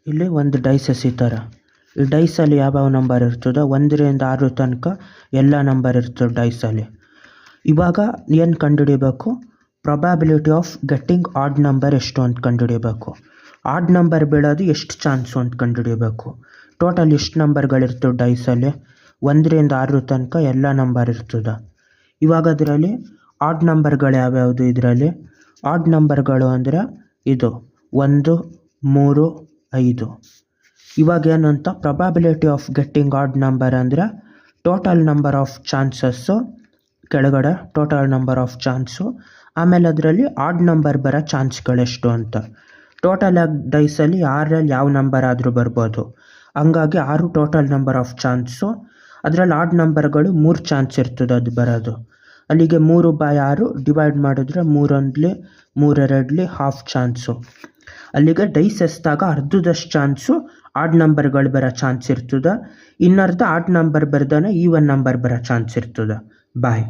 ಇಲ್ಲಿ ಒಂದು ಡೈಸ್ ಎಸಿತಾರ. ಈ ಡೈಸಲ್ಲಿ ಯಾವ್ಯಾವ ನಂಬರ್ ಇರ್ತದೆ 1 ರಿಂದ 6 ತನಕ ಎಲ್ಲ ನಂಬರ್ ಇರ್ತದೆ ಡೈಸಲ್ಲಿ. ಇವಾಗ ಏನು ಕಂಡುಹಿಡಿಬೇಕು, probability of getting odd number ಎಷ್ಟು ಅಂತ ಕಂಡುಹಿಡಿಬೇಕು. ಆಡ್ ನಂಬರ್ ಬೀಳೋದು ಎಷ್ಟು ಚಾನ್ಸು ಅಂತ ಕಂಡುಹಿಡಿಬೇಕು. ಟೋಟಲ್ ಎಷ್ಟು ನಂಬರ್ಗಳಿರ್ತವೆ ಡೈಸಲ್ಲಿ, 1 ರಿಂದ 6 ತನಕ ಎಲ್ಲ ನಂಬರ್ ಇರ್ತದೆ. ಇವಾಗ ಅದರಲ್ಲಿ ಆಡ್ ನಂಬರ್ಗಳು ಯಾವ್ಯಾವುದು, ಇದರಲ್ಲಿ ಆಡ್ ನಂಬರ್ಗಳು ಅಂದರೆ ಇದು 1, 3, 5. ಇವಾಗ ಏನಂತ probability of getting odd number ಅಂದರೆ ಟೋಟಲ್ ನಂಬರ್ ಆಫ್ ಚಾನ್ಸಸ್ಸು ಕೆಳಗಡೆ, ಟೋಟಲ್ ನಂಬರ್ ಆಫ್ ಚಾನ್ಸು, ಆಮೇಲೆ ಅದರಲ್ಲಿ ಆಡ್ ನಂಬರ್ ಬರೋ ಚಾನ್ಸ್ಗಳೆಷ್ಟು ಅಂತ. ಟೋಟಲ್ ಆಗಿ ಡೈಸಲ್ಲಿ 6ರಲ್ಲಿ ಯಾವ ನಂಬರ್ ಆದರೂ ಬರ್ಬೋದು, ಹಂಗಾಗಿ 6 ಟೋಟಲ್ ನಂಬರ್ ಆಫ್ ಚಾನ್ಸು. ಅದರಲ್ಲಿ ಆಡ್ ನಂಬರ್ಗಳು 3 ಚಾನ್ಸ್ ಇರ್ತದೆ ಅದು ಬರೋದು. ಅಲ್ಲಿಗೆ 3/6 ಡಿವೈಡ್ ಮಾಡಿದ್ರೆ 3 3 ಹಾಫ್ ಚಾನ್ಸು. ಅಲ್ಲಿಗೆ ಡೈಸ್ ಎಸ್ದಾಗ ಅರ್ಧದಷ್ಟು ಚಾನ್ಸು ಆಡ್ ನಂಬರ್ಗಳು ಬರೋ ಚಾನ್ಸ್ ಇರ್ತದೆ, ಇನ್ನರ್ಧ ಆಡ್ ನಂಬರ್ ಬರ್ದಾನೆ ಈವನ್ ನಂಬರ್ ಬರೋ ಚಾನ್ಸ್ ಇರ್ತದೆ. ಬಾಯ್.